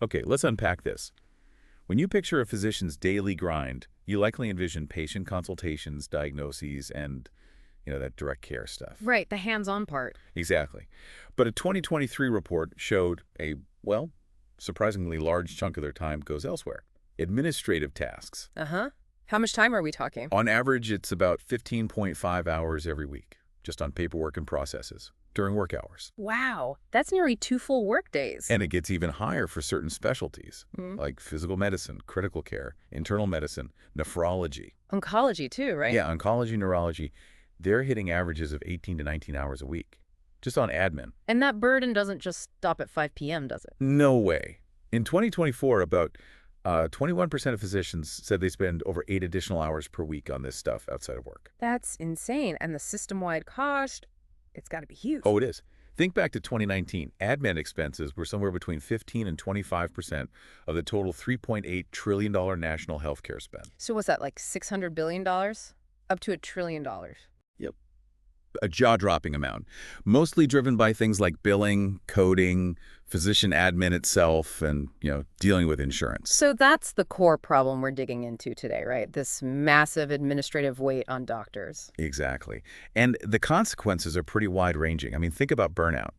Okay, let's unpack this. When you picture a physician's daily grind, you likely envision patient consultations, diagnoses, and, that direct care stuff. Right, the hands-on part. Exactly. But a 2023 report showed well, surprisingly large chunk of their time goes elsewhere. Administrative tasks. Uh-huh. How much time are we talking? On average, it's about 15.5 hours every week, just on paperwork and processes, during work hours. Wow, that's nearly 2 full workdays. And it gets even higher for certain specialties, like physical medicine, critical care, internal medicine, nephrology. Oncology too, right? Yeah, oncology, neurology, they're hitting averages of 18 to 19 hours a week, just on admin. And that burden doesn't just stop at 5 p.m., does it? No way. In 2024, about 21% of physicians said they spend over 8 additional hours per week on this stuff outside of work. That's insane. And the system-wide cost, it's got to be huge. Oh, it is. Think back to 2019. Admin expenses were somewhere between 15 and 25% of the total $3.8 trillion national healthcare spend. So what's that, like $600 billion? Up to $1 trillion. Yep. A jaw-dropping amount, mostly driven by things like billing, coding, physician admin itself, and, dealing with insurance. So that's the core problem we're digging into today, right? This massive administrative weight on doctors. Exactly. And the consequences are pretty wide-ranging. I mean, think about burnout.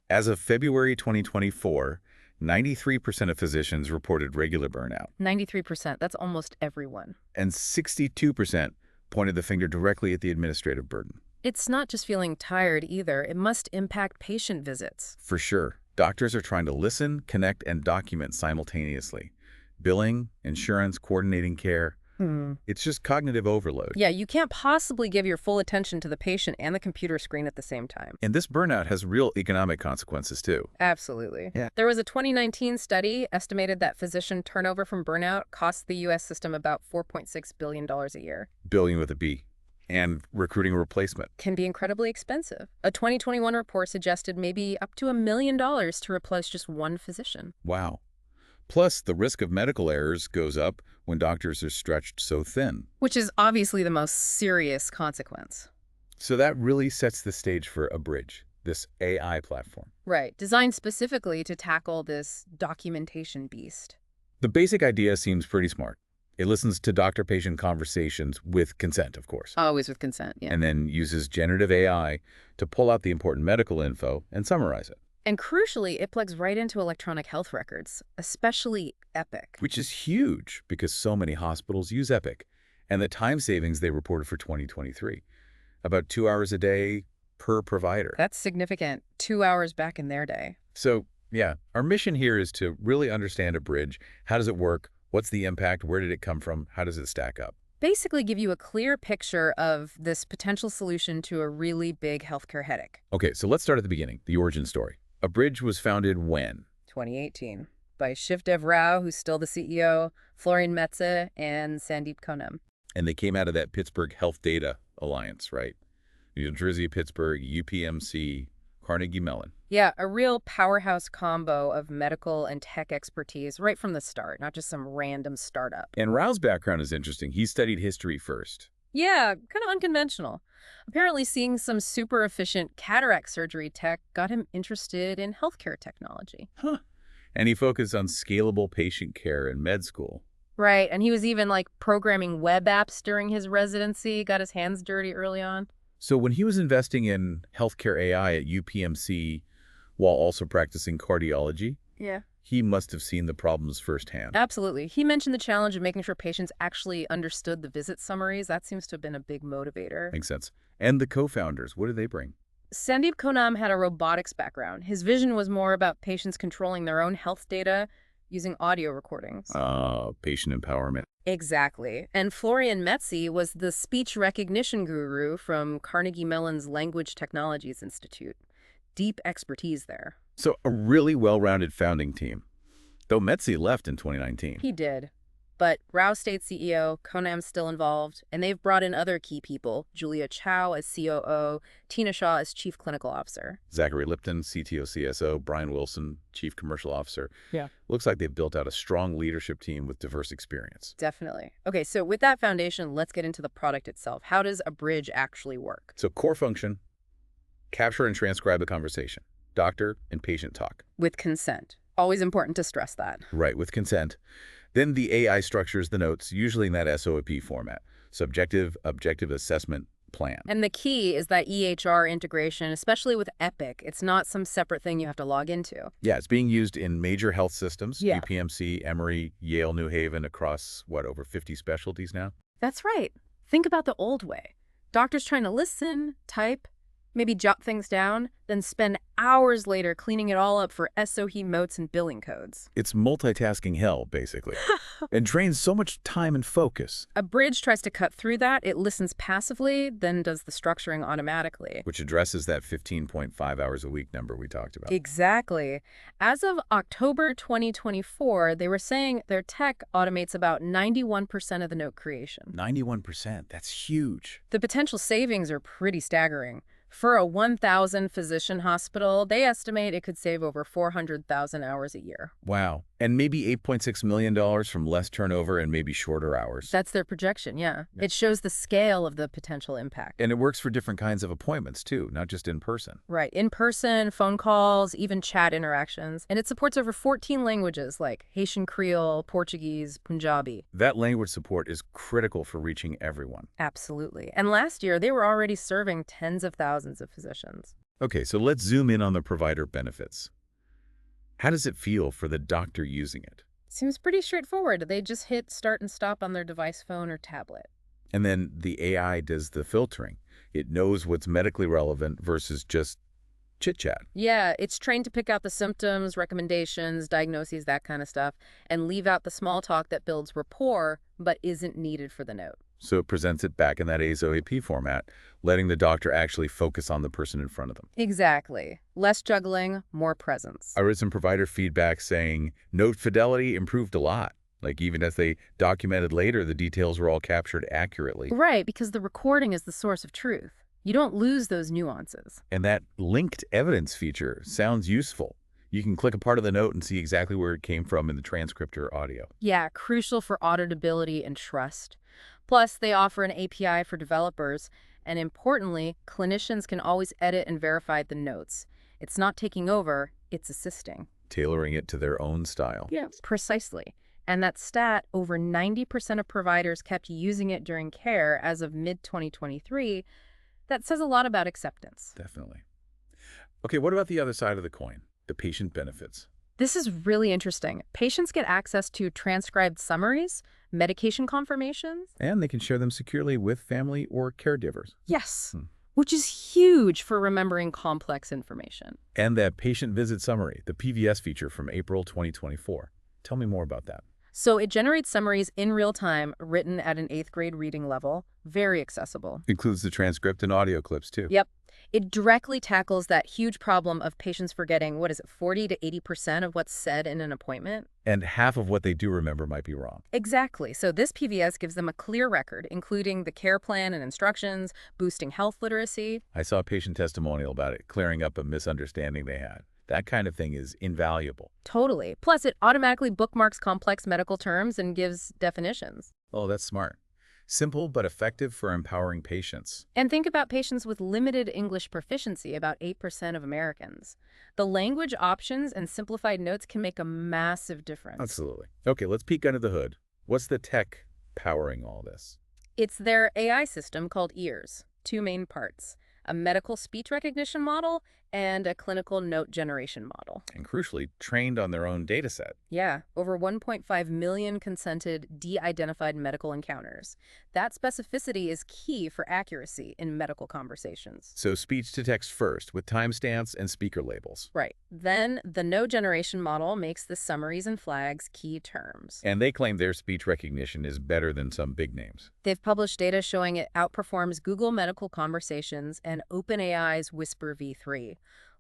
As of February 2024, 93% of physicians reported regular burnout. 93%, that's almost everyone. And 62% pointed the finger directly at the administrative burden. It's not just feeling tired either. It must impact patient visits. For sure. Doctors are trying to listen, connect, and document simultaneously. Billing, insurance, coordinating care. It's just cognitive overload. Yeah, you can't possibly give your full attention to the patient and the computer screen at the same time. And this burnout has real economic consequences, too. Absolutely. Yeah. There was a 2019 study estimated that physician turnover from burnout costs the U.S. system about $4.6 billion a year. Billion with a B. And recruiting a replacement. Can be incredibly expensive. A 2021 report suggested maybe up to $1 million to replace just one physician. Wow. Plus, the risk of medical errors goes up when doctors are stretched so thin. Which is obviously the most serious consequence. So that really sets the stage for Abridge, this AI platform. Right, designed specifically to tackle this documentation beast. The basic idea seems pretty smart. It listens to doctor-patient conversations with consent, of course. Always with consent, yeah. And then uses generative AI to pull out the important medical info and summarize it. And crucially, it plugs right into electronic health records, especially Epic. Which is huge because so many hospitals use Epic. And the time savings they reported for 2023, about 2 hours a day per provider. That's significant. 2 hours back in their day. So, yeah, our mission here is to really understand Abridge. How does it work? What's the impact? Where did it come from? How does it stack up? Basically give you a clear picture of this potential solution to a really big healthcare headache. Okay, so let's start at the beginning, the origin story. Abridge was founded when? 2018. By Shivdev Rao, who's still the CEO, Florian Metze, and Sandeep Konam. And they came out of that Pittsburgh Health Data Alliance, right? New Jersey, Pittsburgh, UPMC, Carnegie Mellon. Yeah, a real powerhouse combo of medical and tech expertise right from the start, not just some random startup. And Rao's background is interesting. He studied history first. Yeah, kind of unconventional. Apparently seeing some super efficient cataract surgery tech got him interested in healthcare technology. Huh. And he focused on scalable patient care in med school. Right, and he was even like programming web apps during his residency, got his hands dirty early on. So when he was investing in healthcare AI at UPMC while also practicing cardiology, Yeah. he must have seen the problems firsthand. Absolutely. He mentioned the challenge of making sure patients actually understood the visit summaries. That seems to have been a big motivator. Makes sense. And the co-founders, what did they bring? Sandeep Konam had a robotics background. His vision was more about patients controlling their own health data using audio recordings. Patient empowerment. Exactly. And Florian Metze was the speech recognition guru from Carnegie Mellon's Language Technologies Institute. Deep expertise there. So a really well-rounded founding team. Though Metze left in 2019. He did. But Rao stayed CEO, Konam's still involved, and they've brought in other key people, Julia Chow as COO, Tina Shaw as Chief Clinical Officer. Zachary Lipton, CTO, CSO, Brian Wilson, Chief Commercial Officer. Yeah. Looks like they've built out a strong leadership team with diverse experience. Definitely. Okay, so with that foundation, let's get into the product itself. How does Abridge actually work? So core function, capture and transcribe a conversation. Doctor and patient talk. With consent. Always important to stress that. Right, with consent. Then the AI structures the notes, usually in that SOAP format. Subjective, objective assessment plan. And the key is that EHR integration, especially with Epic, it's not some separate thing you have to log into. Yeah, it's being used in major health systems, Yeah. UPMC, Emory, Yale, New Haven, across, what, over 50 specialties now? That's right. Think about the old way. Doctors trying to listen, type, maybe jot things down, then spend hours later cleaning it all up for SOE notes and billing codes. It's multitasking hell, basically, and drains so much time and focus. Abridge tries to cut through that. It listens passively, then does the structuring automatically. Which addresses that 15.5 hours a week number we talked about. Exactly. As of October 2024, they were saying their tech automates about 91% of the note creation. 91%, that's huge. The potential savings are pretty staggering. For a 1,000 physician hospital, they estimate it could save over 400,000 hours a year. Wow. And maybe $8.6 million from less turnover and maybe shorter hours. That's their projection, yeah. It shows the scale of the potential impact. And it works for different kinds of appointments, too, not just in person. Right. In person, phone calls, even chat interactions. And it supports over 14 languages like Haitian Creole, Portuguese, Punjabi. That language support is critical for reaching everyone. Absolutely. And last year, they were already serving tens of thousands of physicians. Okay, so let's zoom in on the provider benefits. How does it feel for the doctor using it? Seems pretty straightforward. They just hit start and stop on their device, phone, or tablet. And then the AI does the filtering. It knows what's medically relevant versus just chit-chat. Yeah, it's trained to pick out the symptoms, recommendations, diagnoses, that kind of stuff, and leave out the small talk that builds rapport but isn't needed for the note. So it presents it back in that ASOAP format, letting the doctor actually focus on the person in front of them. Exactly. Less juggling, more presence. I read some provider feedback saying note fidelity improved a lot. Like even as they documented later, the details were all captured accurately. Right, because the recording is the source of truth. You don't lose those nuances. And that linked evidence feature sounds useful. You can click a part of the note and see exactly where it came from in the transcript or audio. Yeah, crucial for auditability and trust. Plus, they offer an API for developers, and importantly, clinicians can always edit and verify the notes. It's not taking over, it's assisting. Tailoring it to their own style. Yeah, precisely. And that stat, over 90% of providers kept using it during care as of mid-2023, that says a lot about acceptance. Definitely. Okay, what about the other side of the coin? The patient benefits. This is really interesting. Patients get access to transcribed summaries, medication confirmations. And they can share them securely with family or caregivers. Yes, which is huge for remembering complex information. And that patient visit summary, the PVS feature from April 2024. Tell me more about that. So it generates summaries in real time, written at an 8th grade reading level. Very accessible. Includes the transcript and audio clips, too. Yep. It directly tackles that huge problem of patients forgetting, 40 to 80% of what's said in an appointment? And half of what they do remember might be wrong. Exactly. So this PVS gives them a clear record, including the care plan and instructions, boosting health literacy. I saw a patient testimonial about it, clearing up a misunderstanding they had. That kind of thing is invaluable. Totally. Plus, it automatically bookmarks complex medical terms and gives definitions. Oh, that's smart. Simple but effective for empowering patients. And think about patients with limited English proficiency, about 8% of Americans. The language options and simplified notes can make a massive difference. Absolutely. Okay, let's peek under the hood. What's the tech powering all this? It's their AI system called EARS, 2 main parts: a medical speech recognition model and a clinical note generation model. And crucially, trained on their own data set. Yeah, over 1.5 million consented, de-identified medical encounters. That specificity is key for accuracy in medical conversations. So speech to text first, with timestamps and speaker labels. Right. Then the note generation model makes the summaries and flags key terms. And they claim their speech recognition is better than some big names. They've published data showing it outperforms Google Medical Conversations and OpenAI's Whisper v3.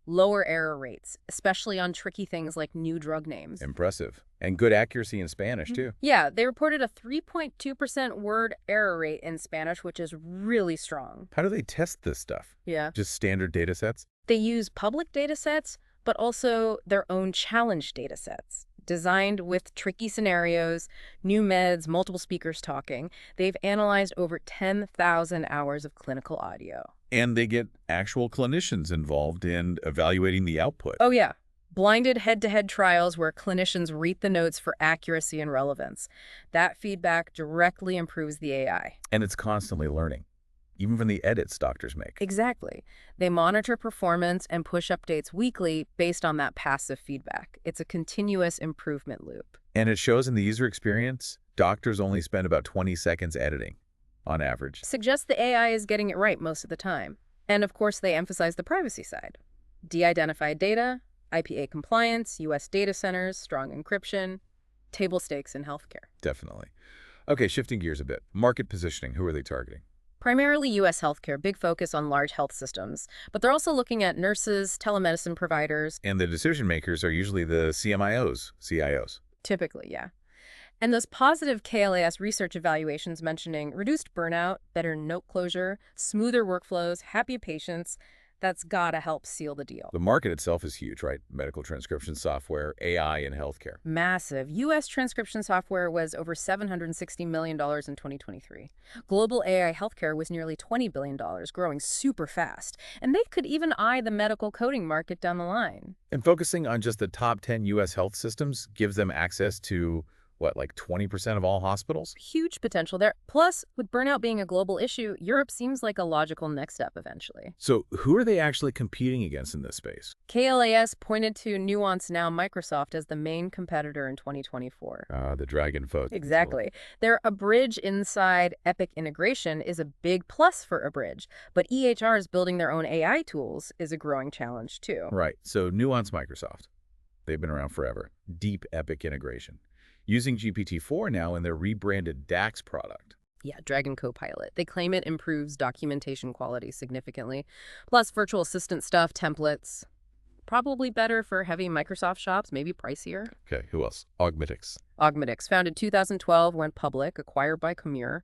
Lower error rates, especially on tricky things like new drug names. Impressive. And good accuracy in Spanish, too. Yeah, they reported a 3.2% word error rate in Spanish, which is really strong. How do they test this stuff? Yeah. Just standard data sets? They use public data sets, but also their own challenge data sets. Designed with tricky scenarios, new meds, multiple speakers talking. They've analyzed over 10,000 hours of clinical audio. And they get actual clinicians involved in evaluating the output. Oh, yeah. Blinded head-to-head trials where clinicians read the notes for accuracy and relevance. That feedback directly improves the AI. And it's constantly learning, even from the edits doctors make. Exactly. They monitor performance and push updates weekly based on that passive feedback. It's a continuous improvement loop. And it shows in the user experience, doctors only spend about 20 seconds editing, on average. Suggests the AI is getting it right most of the time. And of course, they emphasize the privacy side. De-identified data, IPA compliance, U.S. data centers, strong encryption, table stakes in healthcare. Definitely. Okay, shifting gears a bit. Market positioning, who are they targeting? Primarily U.S. healthcare, big focus on large health systems. But they're also looking at nurses, telemedicine providers. And the decision makers are usually the CMIOs, CIOs. Typically, yeah. And those positive KLAS research evaluations mentioning reduced burnout, better note closure, smoother workflows, happy patients, that's gotta help seal the deal. The market itself is huge, right? Medical transcription software, AI, and healthcare. Massive. U.S. transcription software was over $760 million in 2023. Global AI healthcare was nearly $20 billion, growing super fast. And they could even eye the medical coding market down the line. And focusing on just the top 10 U.S. health systems gives them access to, what, like 20% of all hospitals? Huge potential there. Plus, with burnout being a global issue, Europe seems like a logical next step eventually. So who are they actually competing against in this space? KLAS pointed to Nuance, now Microsoft, as the main competitor in 2024. The dragon folk. Exactly. Their Abridge inside Epic integration is a big plus for Abridge, but EHRs building their own AI tools is a growing challenge too. Right. So Nuance Microsoft. They've been around forever. Deep Epic integration. Using GPT-4 now in their rebranded DAX product. Yeah, Dragon Copilot. They claim it improves documentation quality significantly. Plus virtual assistant stuff, templates. Probably better for heavy Microsoft shops, maybe pricier. Okay, who else? Augmetics. Augmetics, founded 2012, went public, acquired by Commure.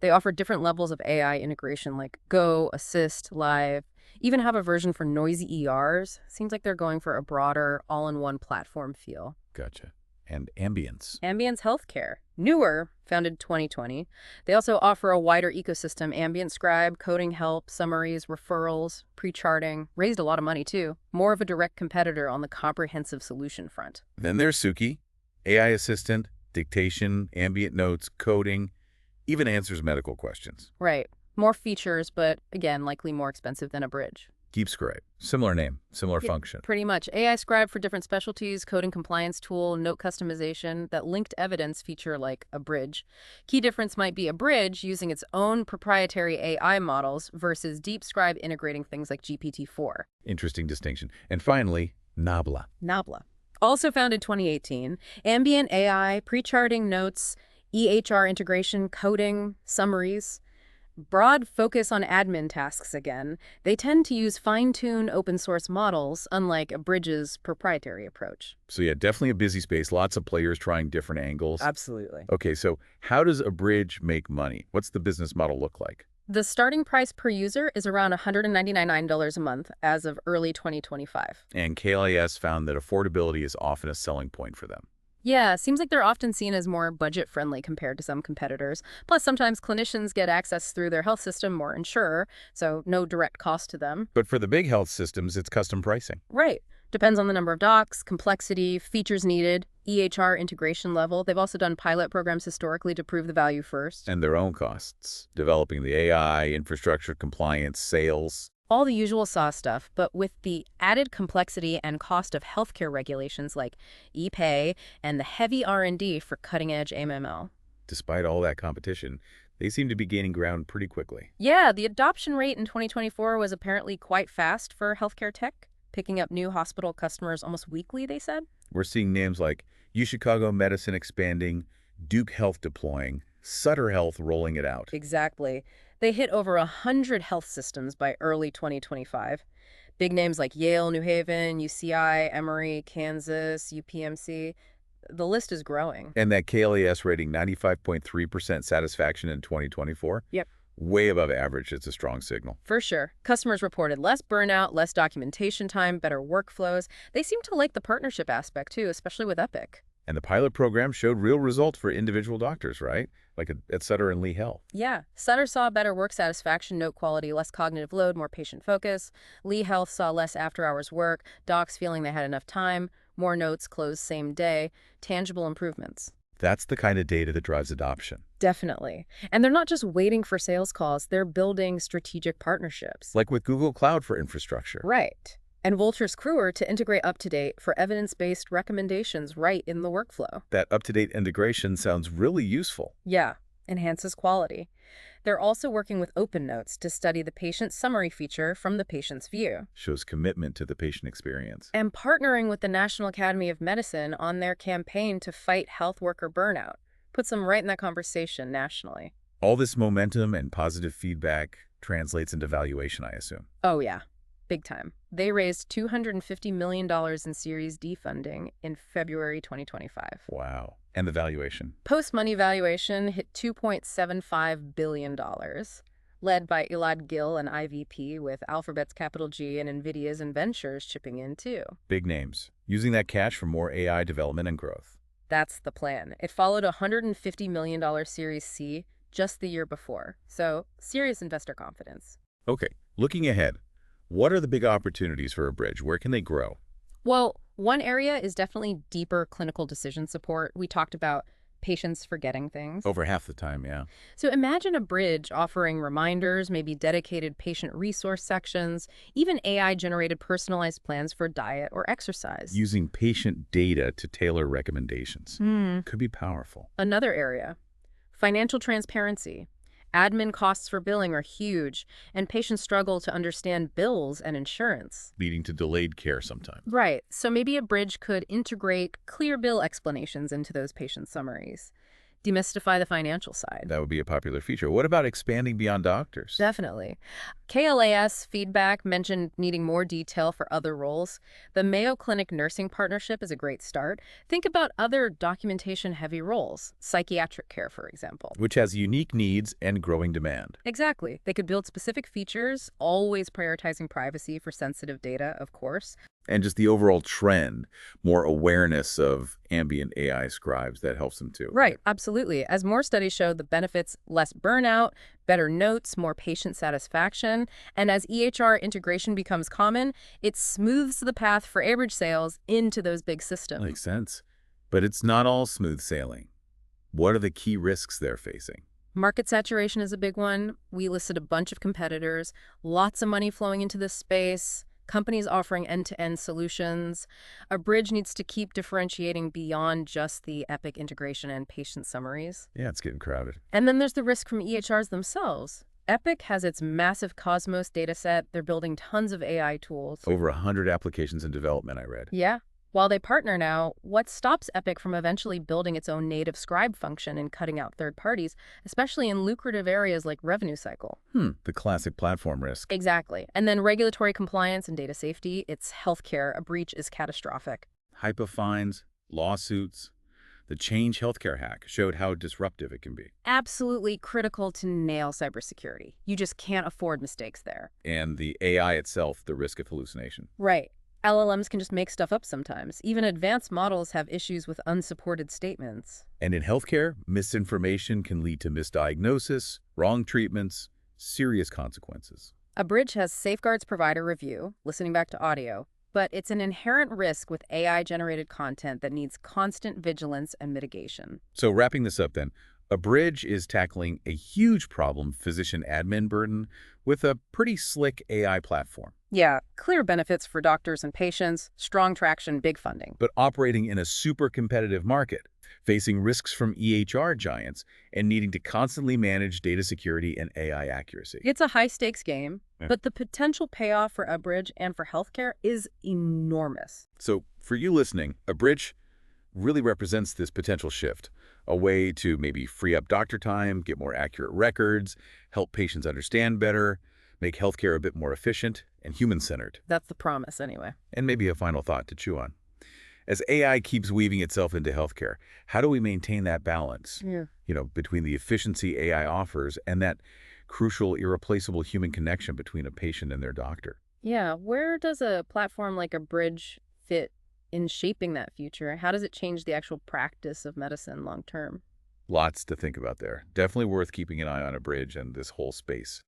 They offer different levels of AI integration like Go, Assist, Live, even have a version for noisy ERs. Seems like they're going for a broader, all-in-one platform feel. Gotcha. And Ambience. Ambience Healthcare, newer, founded 2020. They also offer a wider ecosystem, ambient scribe, coding help, summaries, referrals, pre-charting. Raised a lot of money, too. More of a direct competitor on the comprehensive solution front. Then there's Suki, AI assistant, dictation, ambient notes, coding, even answers medical questions. Right. More features, but again, likely more expensive than Abridge. Keep Scribe. Similar name, similar function. Pretty much. AI Scribe for different specialties, coding compliance tool, note customization, that linked evidence feature like Abridge. Key difference might be Abridge using its own proprietary AI models versus Deep Scribe integrating things like GPT-4. Interesting distinction. And finally, Nabla. Nabla. Also founded 2018, ambient AI, pre-charting notes, EHR integration, coding, summaries. Broad focus on admin tasks again. They tend to use fine-tuned open-source models, unlike Abridge's proprietary approach. So yeah, definitely a busy space. Lots of players trying different angles. Absolutely. Okay, so how does Abridge make money? What's the business model look like? The starting price per user is around $199 a month as of early 2025. And KLAS found that affordability is often a selling point for them. Yeah, seems like they're often seen as more budget-friendly compared to some competitors. Plus, sometimes clinicians get access through their health system or insurer, so no direct cost to them. But for the big health systems, it's custom pricing. Right. Depends on the number of docs, complexity, features needed, EHR integration level. They've also done pilot programs historically to prove the value first. And their own costs, developing the AI, infrastructure, compliance, sales. All the usual SAW stuff, but with the added complexity and cost of healthcare regulations like e-pay and the heavy R&D for cutting-edge AML. Despite all that competition, they seem to be gaining ground pretty quickly. Yeah, the adoption rate in 2024 was apparently quite fast for healthcare tech, picking up new hospital customers almost weekly, they said. We're seeing names like UChicago Medicine expanding, Duke Health deploying, Sutter Health rolling it out. Exactly. They hit over 100 health systems by early 2025. Big names like Yale, New Haven, UCI, Emory, Kansas, UPMC. The list is growing. And that KLAS rating 95.3% satisfaction in 2024? Yep. Way above average. It's a strong signal. For sure. Customers reported less burnout, less documentation time, better workflows. They seem to like the partnership aspect too, especially with Epic. And the pilot program showed real results for individual doctors, right? Like at Sutter and Lee Health. Yeah, Sutter saw better work satisfaction, note quality, less cognitive load, more patient focus. Lee Health saw less after-hours work, docs feeling they had enough time, more notes closed same day, tangible improvements. That's the kind of data that drives adoption. Definitely. And they're not just waiting for sales calls, they're building strategic partnerships. Like with Google Cloud for infrastructure. Right. And Wolters Kluwer to integrate UpToDate for evidence-based recommendations right in the workflow. That up-to-date integration sounds really useful. Yeah, enhances quality. They're also working with OpenNotes to study the patient summary feature from the patient's view. Shows commitment to the patient experience. And partnering with the National Academy of Medicine on their campaign to fight health worker burnout. Puts them right in that conversation nationally. All this momentum and positive feedback translates into valuation, I assume. Oh, yeah. Big time. They raised $250 million in Series D funding in February 2025. Wow. And the valuation? Post-money valuation hit $2.75 billion, led by Elad Gil and IVP, with Alphabet's Capital G and NVIDIA's and Ventures chipping in too. Big names. Using that cash for more AI development and growth. That's the plan. It followed a $150 million Series C just the year before. So, serious investor confidence. Okay. Looking ahead, what are the big opportunities for Abridge? Where can they grow? Well, one area is definitely deeper clinical decision support. We talked about patients forgetting things. Over half the time, yeah. So imagine Abridge offering reminders, maybe dedicated patient resource sections, even AI-generated personalized plans for diet or exercise. Using patient data to tailor recommendations. Could be powerful. Another area, financial transparency. Admin costs for billing are huge, and patients struggle to understand bills and insurance. Leading to delayed care sometimes. Right. So maybe Abridge could integrate clear bill explanations into those patient summaries. Demystify the financial side. That would be a popular feature. What about expanding beyond doctors? Definitely. KLAS feedback mentioned needing more detail for other roles. The Mayo Clinic nursing partnership is a great start. Think about other documentation-heavy roles, psychiatric care, for example. Which has unique needs and growing demand. Exactly. They could build specific features, always prioritizing privacy for sensitive data, of course. And just the overall trend, more awareness of ambient AI scribes, that helps them too. Right, absolutely. As more studies show the benefits, less burnout, better notes, more patient satisfaction, and as EHR integration becomes common, it smooths the path for Abridge sales into those big systems. Makes sense. But it's not all smooth sailing. What are the key risks they're facing? Market saturation is a big one. We listed a bunch of competitors, lots of money flowing into this space, companies offering end-to-end solutions. Abridge needs to keep differentiating beyond just the Epic integration and patient summaries. Yeah, it's getting crowded. And then there's the risk from EHRs themselves. Epic has its massive Cosmos dataset. They're building tons of AI tools. Over 100 applications in development, I read. Yeah. While they partner now, what stops Epic from eventually building its own native scribe function and cutting out third parties, especially in lucrative areas like revenue cycle? The classic platform risk. Exactly. And then regulatory compliance and data safety, it's healthcare. A breach is catastrophic. HIPAA fines, lawsuits. The Change Healthcare hack showed how disruptive it can be. Absolutely critical to nail cybersecurity. You just can't afford mistakes there. And the AI itself, the risk of hallucination. Right. LLMs can just make stuff up sometimes. Even advanced models have issues with unsupported statements. And in healthcare, misinformation can lead to misdiagnosis, wrong treatments, serious consequences. Abridge has safeguards provider review, listening back to audio, but it's an inherent risk with AI-generated content that needs constant vigilance and mitigation. So wrapping this up then, Abridge is tackling a huge problem, physician admin burden, with a pretty slick AI platform. Yeah, clear benefits for doctors and patients, strong traction, big funding. But operating in a super competitive market, facing risks from EHR giants, and needing to constantly manage data security and AI accuracy. It's a high-stakes game, Yeah. but the potential payoff for Abridge and for healthcare is enormous. So for you listening, Abridge really represents this potential shift, a way to maybe free up doctor time, get more accurate records, help patients understand better, make healthcare a bit more efficient and human-centered. That's the promise, anyway. And maybe a final thought to chew on. As AI keeps weaving itself into healthcare, how do we maintain that balance, between the efficiency AI offers and that crucial, irreplaceable human connection between a patient and their doctor? Yeah, where does a platform like Abridge fit in shaping that future? How does it change the actual practice of medicine long term? Lots to think about there. Definitely worth keeping an eye on Abridge and this whole space.